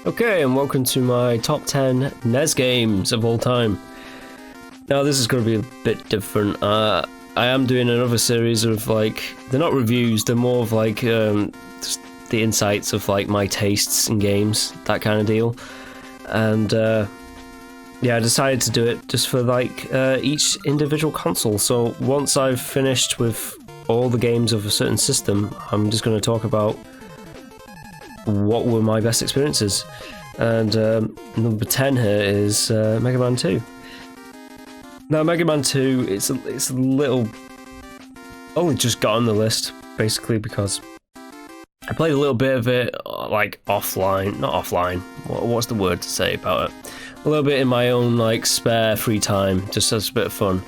Okay, and welcome to my top 10 NES games of all time. Now this is going to be a bit different. I am doing another series of like, they're not reviews, they're more of like just the insights of like my tastes in games, that kind of deal. And yeah, I decided to do it just for like each individual console. So once I've finished with all the games of a certain system, I'm just going to talk about what were my best experiences. And number 10 here is Mega Man 2. Now Mega Man 2, it's a little, only just got on the list basically because I played a little bit of it like offline, not offline, what's the word to say about it? A little bit in my own like spare free time, just as a bit of fun.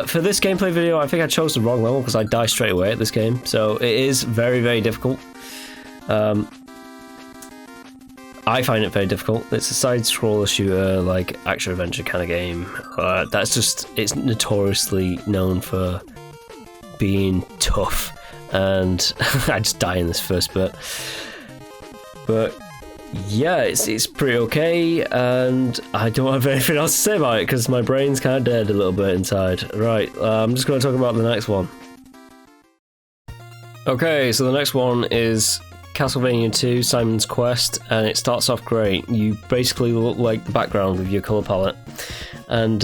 For this gameplay video, I think I chose the wrong level because I die straight away at this game, so it is very, very difficult. I find it very difficult. It's a side-scroller shooter, like action-adventure kind of game. That's just, it's notoriously known for being tough, and I just die in this first bit. But yeah, it's pretty okay, and I don't have anything else to say about it because my brain's kind of dead a little bit inside. Right, I'm just going to talk about the next one. Okay, so the next one is Castlevania II, Simon's Quest, and it starts off great. You basically look like the background with your colour palette. And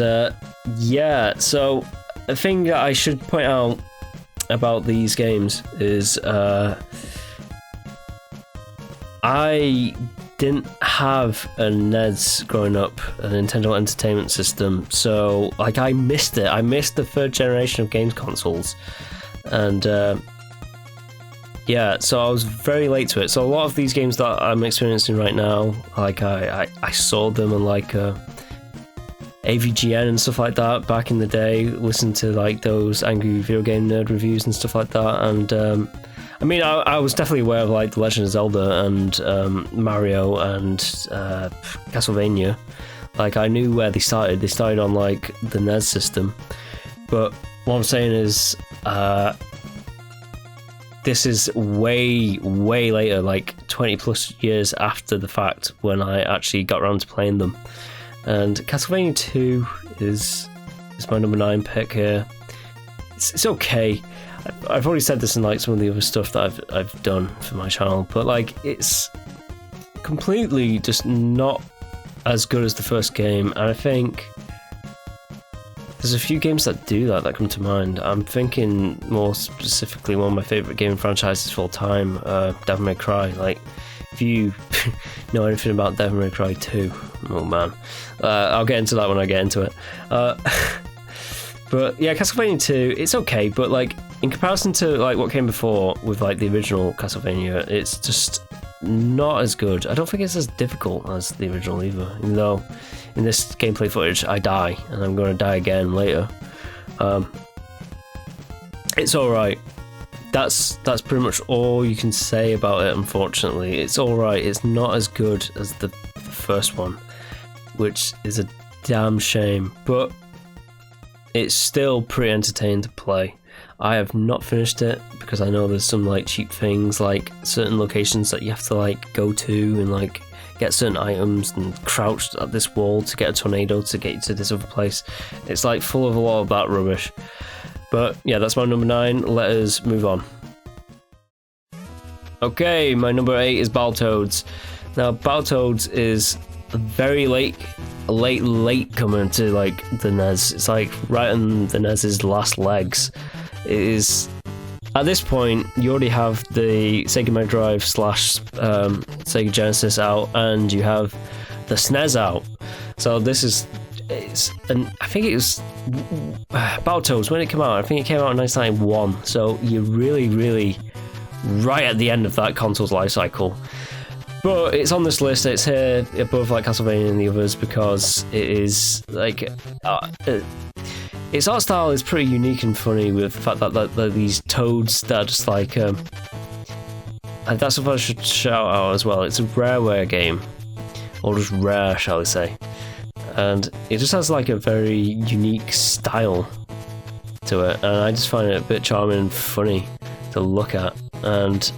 yeah, so a thing that I should point out about these games is I didn't have a NES growing up, a Nintendo Entertainment System, so like I missed it. I missed the third generation of games consoles. And yeah, so I was very late to it. So a lot of these games that I'm experiencing right now, like I saw them on like AVGN and stuff like that back in the day. Listened to like those Angry Video Game Nerd reviews and stuff like that. And I mean, I was definitely aware of like The Legend of Zelda and Mario and Castlevania. Like I knew where they started. They started on like the NES system. But what I'm saying is, this is way, way later, like 20 plus years after the fact when I actually got around to playing them. And Castlevania 2 is my number 9 pick here. It's okay. I've already said this in like some of the other stuff that I've done for my channel, but like it's completely just not as good as the first game, and I think there's a few games that do that come to mind. I'm thinking more specifically one of my favourite game franchises of all time, Devil May Cry. Like, if you know anything about Devil May Cry 2, oh man. I'll get into that when I get into it. But yeah, Castlevania 2, it's okay, but like, in comparison to like what came before with like the original Castlevania, it's just not as good. I don't think it's as difficult as the original either, even though in this gameplay footage I die and I'm going to die again later. It's alright. That's pretty much all you can say about it, unfortunately. It's alright. It's not as good as the first one, which is a damn shame, but it's still pretty entertaining to play. I have not finished it because I know there's some like cheap things, like certain locations that you have to like go to and like get certain items and crouch at this wall to get a tornado to get you to this other place. It's like full of a lot of that rubbish. But yeah, that's my number 9. Let us move on. Okay, my number 8 is Battletoads. Now Battletoads is a very late comer to like the NES. It's like right on the NES's last legs. It is, at this point, you already have the Sega Mega Drive / Sega Genesis out, and you have the SNES out. So this is, I think it was Battletoads when it came out. I think it came out in 1991. So you're really, really right at the end of that console's life cycle. But it's on this list. It's here above like Castlevania and the others because it is like. Its art style is pretty unique and funny with the fact that these toads that are just like and that's what I should shout out as well. It's a Rareware game, or just Rare, shall we say, and it just has like a very unique style to it, and I just find it a bit charming and funny to look at, and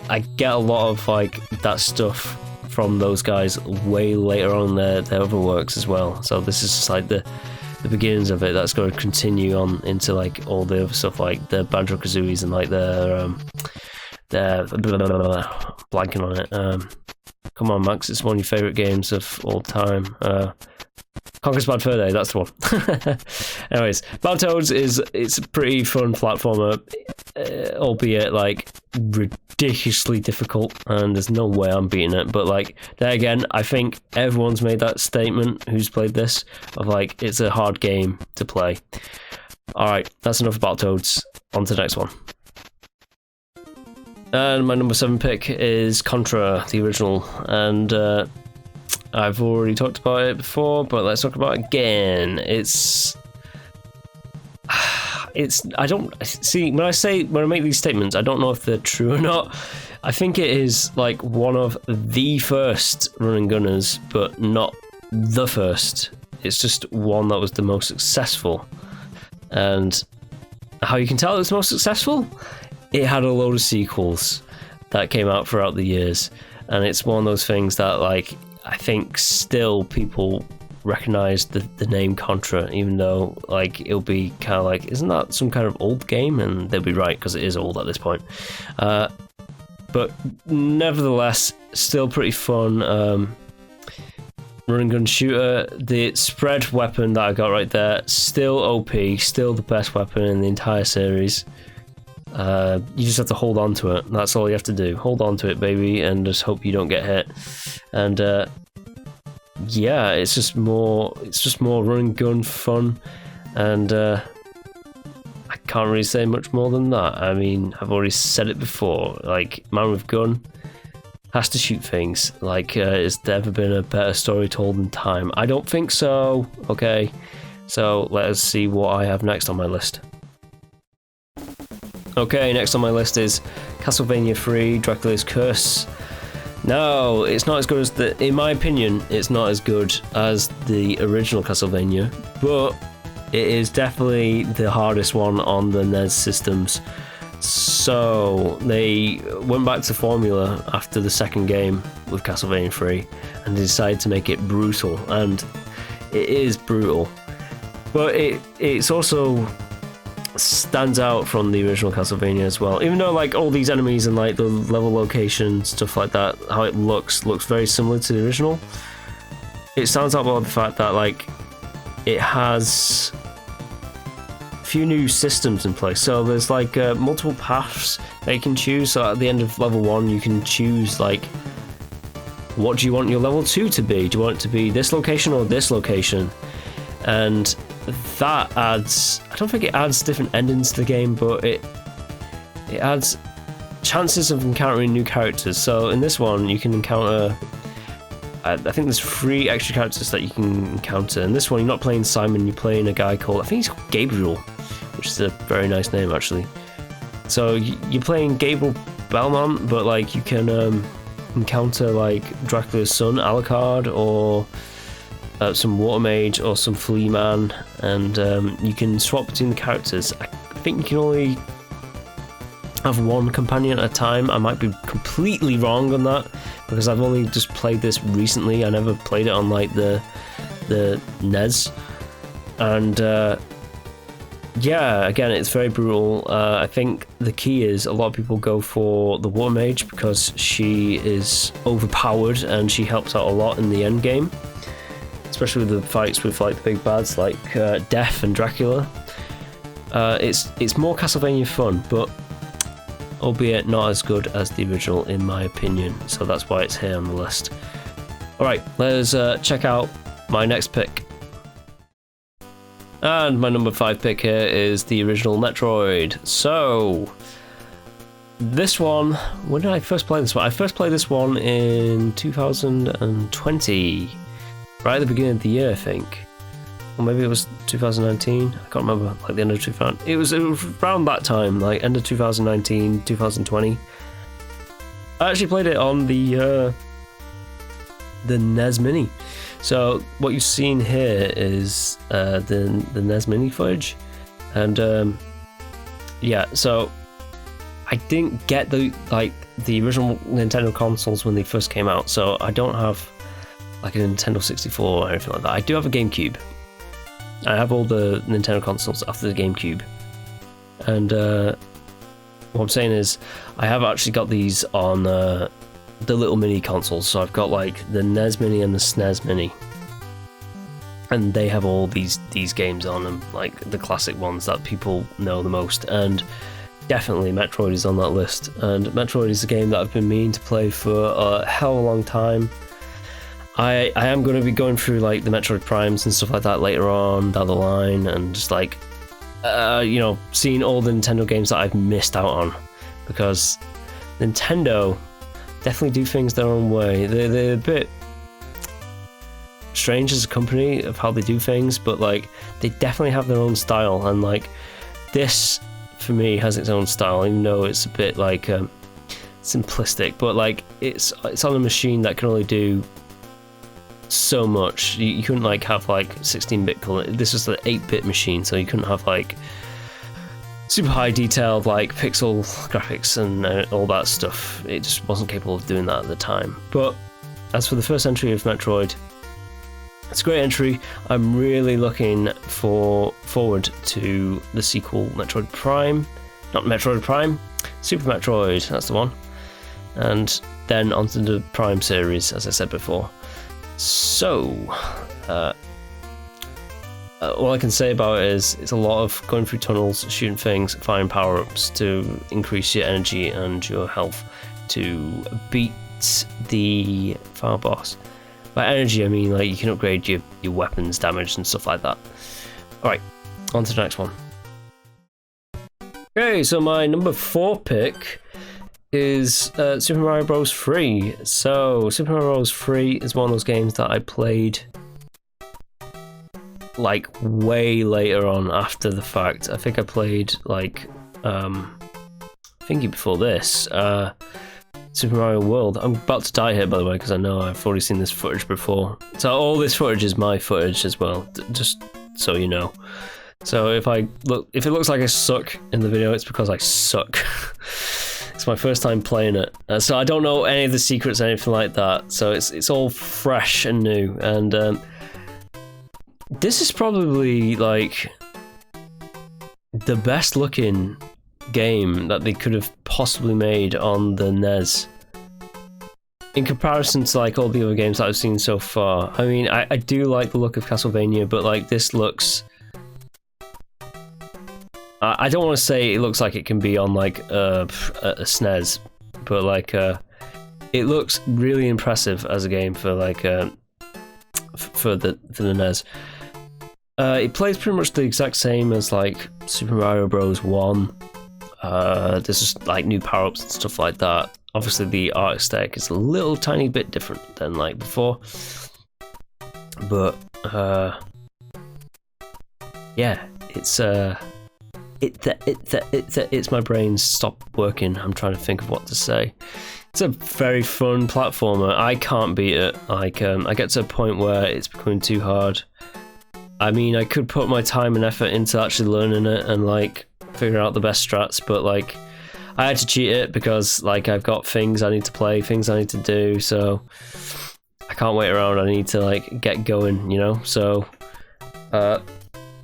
I get a lot of like that stuff from those guys way later on their other works as well. So this is just like the beginnings of it. That's going to continue on into like all the other stuff, like the Banjo-Kazooies and like their blanking on it. Come on, Max, it's one of your favourite games of all time. Conker's Bad Fur Day, that's the one. Anyways, Battletoads it's a pretty fun platformer, albeit like ridiculously difficult, and there's no way I'm beating it. But like, there again, I think everyone's made that statement who's played this, of like, it's a hard game to play. Alright, that's enough about Battletoads. On to the next one. And my number 7 pick is Contra, the original, and I've already talked about it before, but let's talk about it again. It's I don't see when I make these statements, I don't know if they're true or not. I think it is like one of the first run and gunners, but not the first. It's just one that was the most successful. And how you can tell it was most successful? It had a load of sequels that came out throughout the years, and it's one of those things that, like, I think still people recognize the name Contra, even though like it'll be kind of like, isn't that some kind of old game? And they'll be right, because it is old at this point. But nevertheless, still pretty fun. Run and gun shooter. The spread weapon that I got right there, still OP, still the best weapon in the entire series. You just have to hold on to it. That's all you have to do. Hold on to it, baby, and just hope you don't get hit. And yeah, it's just more run and gun fun, and I can't really say much more than that. I mean, I've already said it before. Like, man with gun has to shoot things. Like, has there ever been a better story told in time? I don't think so. Okay, so let us see what I have next on my list. Okay, next on my list is Castlevania III, Draculas Curse. No, it's not as good as in my opinion, it's not as good as the original Castlevania, but it is definitely the hardest one on the NES systems. So they went back to formula after the second game with Castlevania 3 and decided to make it brutal, and it is brutal, but it's also stands out from the original Castlevania as well, even though like all these enemies and like the level location, stuff like that, how it looks very similar to the original. It stands out by the fact that like it has a few new systems in place. So there's like multiple paths that you can choose. So at the end of level 1 you can choose like, what do you want your level 2 to be? Do you want it to be this location or this location? And that adds, I don't think it adds different endings to the game, but it adds chances of encountering new characters. So in this one you can encounter, I think there's 3 extra characters that you can encounter. In this one you're not playing Simon, you're playing a guy called, I think he's called Gabriel, which is a very nice name actually. So you're playing Gabriel Belmont, but like you can encounter like Dracula's son Alucard, or some water mage, or some flea man, and you can swap between the characters. I think you can only have one companion at a time. I might be completely wrong on that, because I've only just played this recently. I never played it on like the NES, and yeah, again, it's very brutal. I think the key is a lot of people go for the water mage because she is overpowered and she helps out a lot in the end game, especially with the fights with like the big bads like Death and Dracula. It's more Castlevania fun, but albeit not as good as the original in my opinion, so that's why it's here on the list. Alright, let's check out my next pick. And my number 5 pick here is the original Metroid. So this one, when did I first play this one? I first played this one in 2020. Right at the beginning of the year, I think. Or maybe it was 2019. I can't remember, like the end of 2000. It was around that time, like end of 2019, 2020. I actually played it on the NES Mini. So what you've seen here is the NES Mini footage. And yeah, so I didn't get the original Nintendo consoles when they first came out, so I don't have like a Nintendo 64 or anything like that. I do have a GameCube. I have all the Nintendo consoles after the GameCube, and what I'm saying is I have actually got these on the little mini consoles. So I've got like the NES Mini and the SNES Mini, and they have all these games on them, like the classic ones that people know the most. And definitely Metroid is on that list. And Metroid is a game that I've been meaning to play for a hell of a long time. I am going to be going through like the Metroid Primes and stuff like that later on down the line, and just like seeing all the Nintendo games that I've missed out on, because Nintendo definitely do things their own way. They're a bit strange as a company of how they do things, but like they definitely have their own style, and like this for me has its own style, even though it's a bit like simplistic, but like it's on a machine that can only do so much. You couldn't like have like 16-bit color. This was the 8-bit machine, so you couldn't have like super high detailed like pixel graphics and all that stuff. It just wasn't capable of doing that at the time. But as for the first entry of Metroid, it's a great entry. I'm really looking forward to the sequel, Metroid Prime. Not Metroid Prime, Super Metroid, that's the one. And then onto the Prime series, as I said before. So, all I can say about it is it's a lot of going through tunnels, shooting things, finding power-ups to increase your energy and your health to beat the final boss. By energy, I mean like you can upgrade your weapons damage and stuff like that. Alright, on to the next one. Okay, so my number 4 pick is Super Mario Bros. 3. So, Super Mario Bros. 3 is one of those games that I played like way later on after the fact. I think I played like thinking before this, Super Mario World. I'm about to die here, by the way, because I know I've already seen this footage before. So all this footage is my footage as well, just so you know. So if it looks like I suck in the video, it's because I suck. It's my first time playing it, so I don't know any of the secrets or anything like that. So it's all fresh and new, and this is probably like the best looking game that they could have possibly made on the NES. In comparison to like all the other games that I've seen so far. I mean, I do like the look of Castlevania, but like this looks... I don't want to say it looks like it can be on like a SNES, but like it looks really impressive as a game for like for the NES. It plays pretty much the exact same as like Super Mario Bros. 1. There's just like new power-ups and stuff like that. Obviously the art aesthetic is a little tiny bit different than like before, but yeah, it's my brain stopped working. I'm trying to think of what to say. It's a very fun platformer. I can't beat it. Like I get to a point where it's becoming too hard. I mean, I could put my time and effort into actually learning it and like figure out the best strats, but like I had to cheat it because like I've got things I need to play, things I need to do, so I can't wait around. I need to like get going, you know. So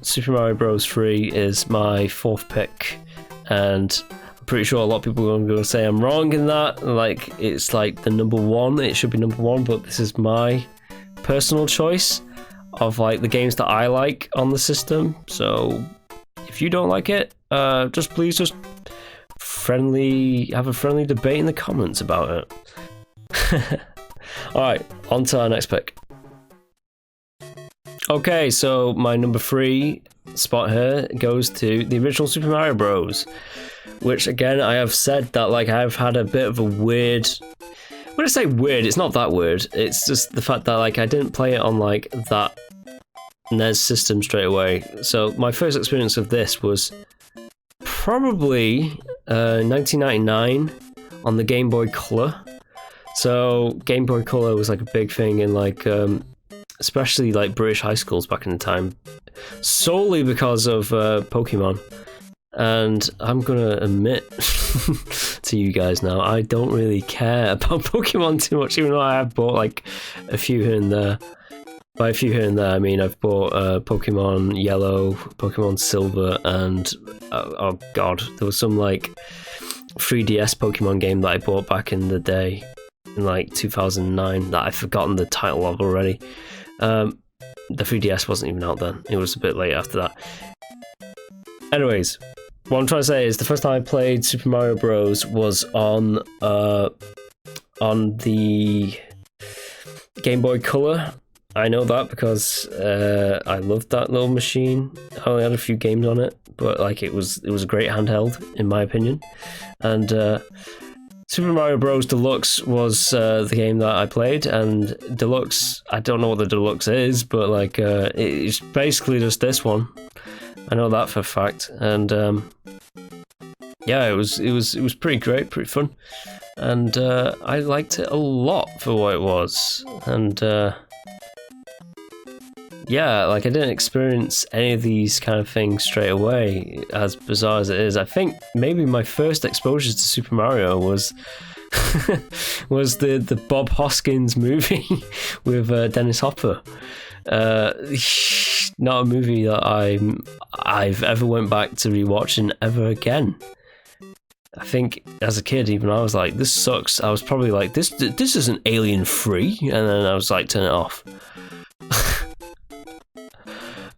Super Mario Bros. 3 is my 4th pick, and I'm pretty sure a lot of people are going to say I'm wrong in that. Like it's like the number 1. It should be number 1, but this is my personal choice of like the games that I like on the system. So if you don't like it, please have a friendly debate in the comments about it. Alright, on to our next pick. Okay, so my number 3 spot here goes to the original Super Mario Bros. Which again, I have said that like I've had a bit of a weird... When I say weird, it's not that weird. It's just the fact that like I didn't play it on like that NES system straight away. So my first experience of this was probably 1999 on the Game Boy Color. So Game Boy Color was like a big thing in like especially like British high schools back in the time, solely because of Pokemon. And I'm gonna admit to you guys now. I don't really care about Pokemon too much, even though I have bought like a few here and there. By a few here and there, I mean I've bought Pokemon Yellow, Pokemon Silver, and oh god, there was some like 3DS Pokemon game that I bought back in the day, in like 2009, that I've forgotten the title of already. The 3DS wasn't even out then. It was a bit late after that. Anyways, what I'm trying to say is the first time I played Super Mario Bros. Was on the Game Boy Color. I know that because I loved that little machine. I only had a few games on it, but like it was a great handheld in my opinion. And Super Mario Bros. Deluxe was the game that I played, and Deluxe, I don't know what the Deluxe is, but like it's basically just this one. I know that for a fact, and yeah, it was pretty great, pretty fun, and I liked it a lot for what it was, and yeah, like I didn't experience any of these kind of things straight away, as bizarre as it is. I think maybe my first exposure to Super Mario was was the Bob Hoskins movie with Dennis Hopper. Not a movie that I've ever went back to rewatching ever again. I think as a kid, even I was like, this sucks. I was probably like, this isn't alien free, and then I was like, turn it off.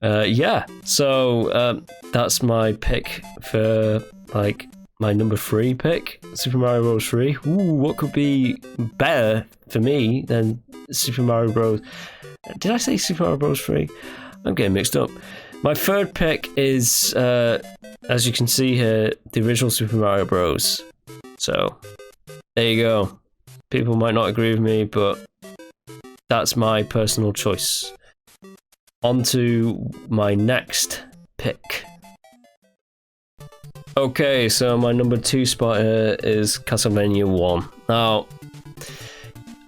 Yeah, so that's my pick for like my number 3 pick, Super Mario Bros. 3. Ooh, what could be better for me than Super Mario Bros? Did I say Super Mario Bros. 3? I'm getting mixed up. My third pick is, as you can see here, the original Super Mario Bros. So there you go. People might not agree with me, but that's my personal choice. On to my next pick. Okay, so my number 2 spot here is Castlevania 1. Now,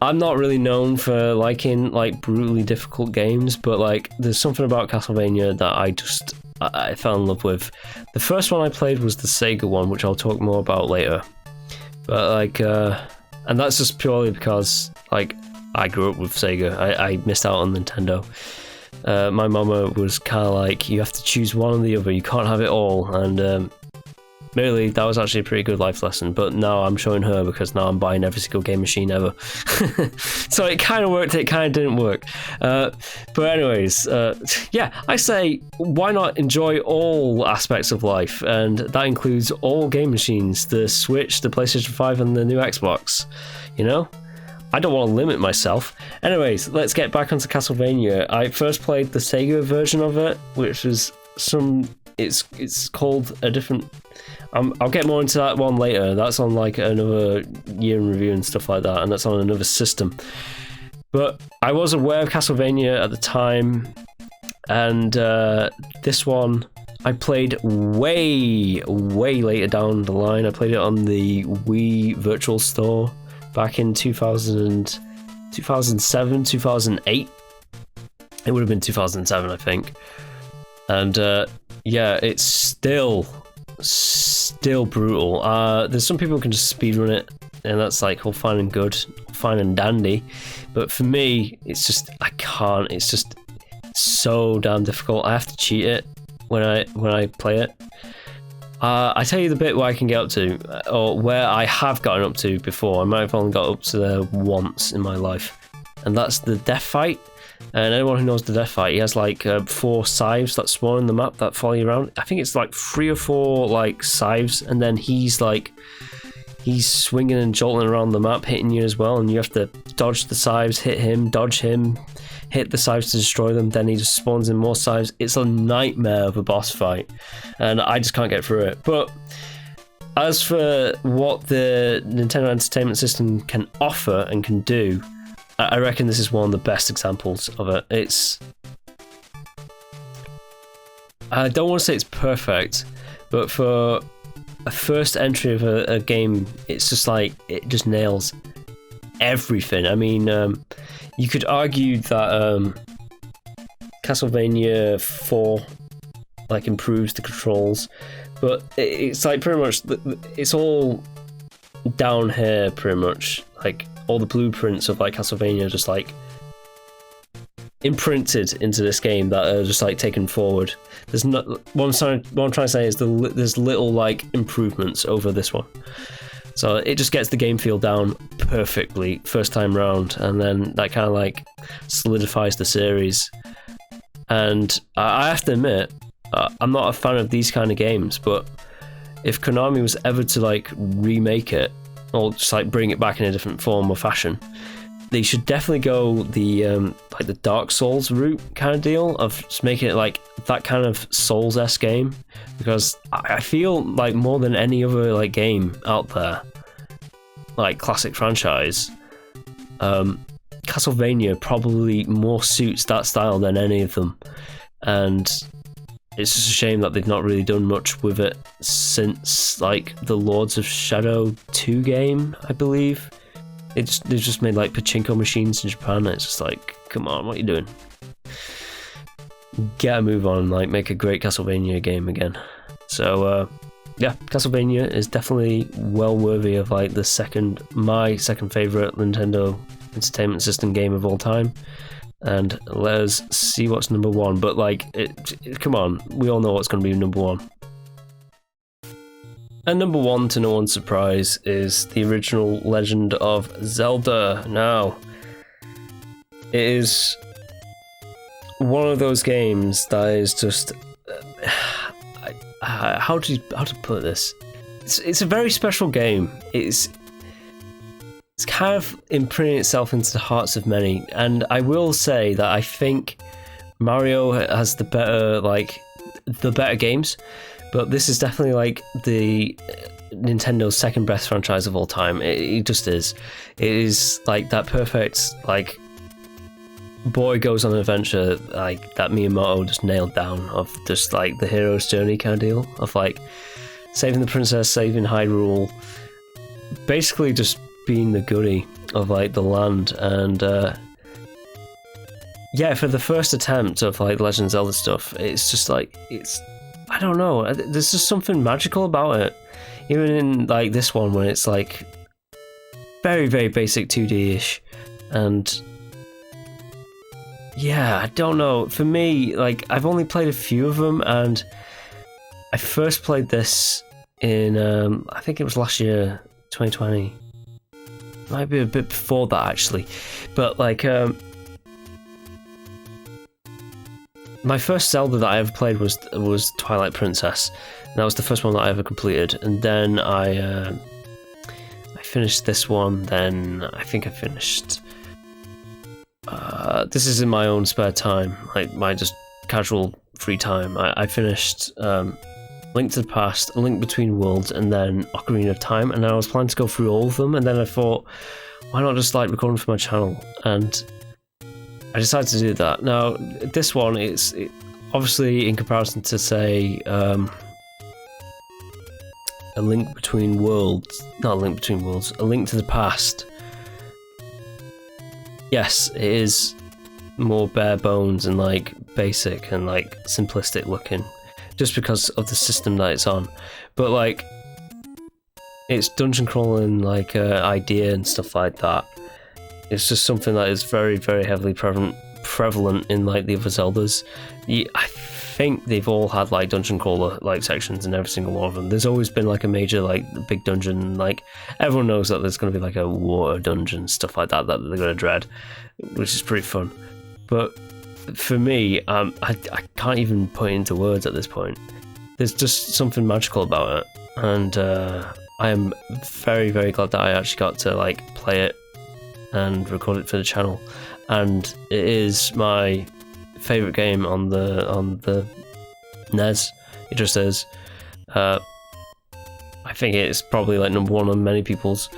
I'm not really known for liking like brutally difficult games, but like there's something about Castlevania that I fell in love with. The first one I played was the Sega one, which I'll talk more about later. But like, and that's just purely because like I grew up with Sega. I missed out on Nintendo. My mama was kind of like, you have to choose one or the other, you can't have it all, and really that was actually a pretty good life lesson, but now I'm showing her because now I'm buying every single game machine ever. So it kind of worked, it kind of didn't work, but anyways, yeah, I say why not enjoy all aspects of life, and that includes all game machines, the Switch, the PlayStation 5 and the new Xbox, you know? I don't want to limit myself. Anyways, let's get back onto Castlevania. I first played the Sega version of it, which was it's called a different... I'll get more into that one later. That's on like another year in review and stuff like that, and that's on another system. But I was aware of Castlevania at the time, and this one I played way later down the line. I played it on the Wii Virtual Store back in 2007, 2008. It would have been 2007, I think. And yeah, it's still brutal. There's some people who can just speedrun it, and that's like all fine and good, fine and dandy. But for me, it's just, I can't. It's just so damn difficult. I have to cheat it when I play it. I tell you the bit where I can get up to, or where I have gotten up to before. I might have only got up to there once in my life, and that's the death fight. And anyone who knows the death fight, he has like 4 scythes that spawn in the map that follow you around. I think it's like 3 or 4 like scythes, and then he's swinging and jolting around the map, hitting you as well, and you have to dodge the scythes, hit him, dodge him, hit the scythes to destroy them, then he just spawns in more scythes. It's a nightmare of a boss fight, and I just can't get through it. But as for what the Nintendo Entertainment System can offer and can do, I reckon this is one of the best examples of it. I don't want to say it's perfect, but for a first entry of a game, it's just like, it just nails everything. I mean, you could argue that Castlevania 4 like improves the controls. But it's like pretty much it's all down here, pretty much. Like all the blueprints of like Castlevania, just like imprinted into this game that are just like taken forward. There's not what I'm trying to say is there's little like improvements over this one, so it just gets the game feel down perfectly first time round, and then that kind of like solidifies the series. And I have to admit, I'm not a fan of these kind of games, but if Konami was ever to like remake it or just like bring it back in a different form or fashion, they should definitely go the like the Dark Souls route kind of deal of just making it like that kind of Souls-esque game, because I feel like more than any other like game out there, like classic franchise, Castlevania probably more suits that style than any of them, and it's just a shame that they've not really done much with it since like the Lords of Shadow 2 game, I believe. They've just made like pachinko machines in Japan. It's just like, come on, what are you doing? Get a move on, like make a great Castlevania game again. So yeah, Castlevania is definitely well worthy of like my second favorite Nintendo Entertainment System game of all time. And let us see what's number one. But like, come on, we all know what's going to be number one. And number one, to no one's surprise, is the original Legend of Zelda. Now, it is one of those games that is just how to put this? It's a very special game. It's kind of imprinting itself into the hearts of many, and I will say that I think Mario has the better games. But this is definitely like the Nintendo's second best franchise of all time. It just is. It is like that perfect, like, boy goes on an adventure, like that Miyamoto just nailed down, of just like the hero's journey kind of deal, of like saving the princess, saving Hyrule, basically just being the goodie of like the land. And yeah, for the first attempt of like Legend of Zelda stuff, it's just like, I don't know, there's just something magical about it. Even in like this one, when it's like very, very basic 2D-ish. And yeah, I don't know. For me, like, I've only played a few of them, and I first played this in, I think it was last year, 2020. Might be a bit before that, actually. But like, my first Zelda that I ever played was Twilight Princess. And that was the first one that I ever completed. And then I finished this one. Then I think I finished. This is in my own spare time, like my just casual free time. I finished Link to the Past, A Link Between Worlds, and then Ocarina of Time. And then I was planning to go through all of them. And then I thought, why not just like record them for my channel? And I decided to do that. Now, this one, it's obviously in comparison to, say, A Link Between Worlds, not A Link Between Worlds, A Link to the Past. Yes, it is more bare bones and like basic and like simplistic looking, just because of the system that it's on. But like, it's dungeon crawling like idea and stuff like that. It's just something that is very, very heavily prevalent in like the other Zeldas. I think they've all had like dungeon crawler like sections in every single one of them. There's always been like a major like big dungeon. Like everyone knows that there's going to be like a water dungeon, stuff like that they're going to dread, which is pretty fun. But for me, I can't even put it into words at this point. There's just something magical about it, and I am very, very glad that I actually got to like play it and record it for the channel. And it is my favourite game on the NES. It just is. I think it's probably like number one on many people's.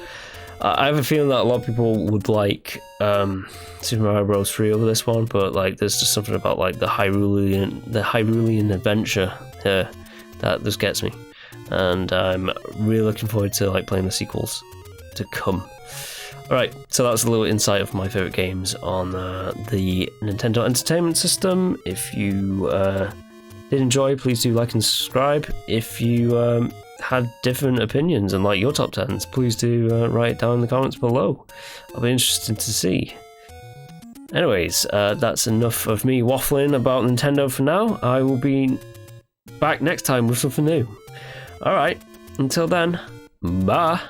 I have a feeling that a lot of people would like Super Mario Bros. 3 over this one, but like there's just something about like the Hyrulean adventure here that just gets me, and I'm really looking forward to like playing the sequels to come. Alright, so that's a little insight of my favourite games on the Nintendo Entertainment System. If you did enjoy, please do like and subscribe. If you had different opinions and like your top 10s, please do write it down in the comments below. I'll be interested to see. Anyways, that's enough of me waffling about Nintendo for now. I will be back next time with something new. Alright, until then, bye!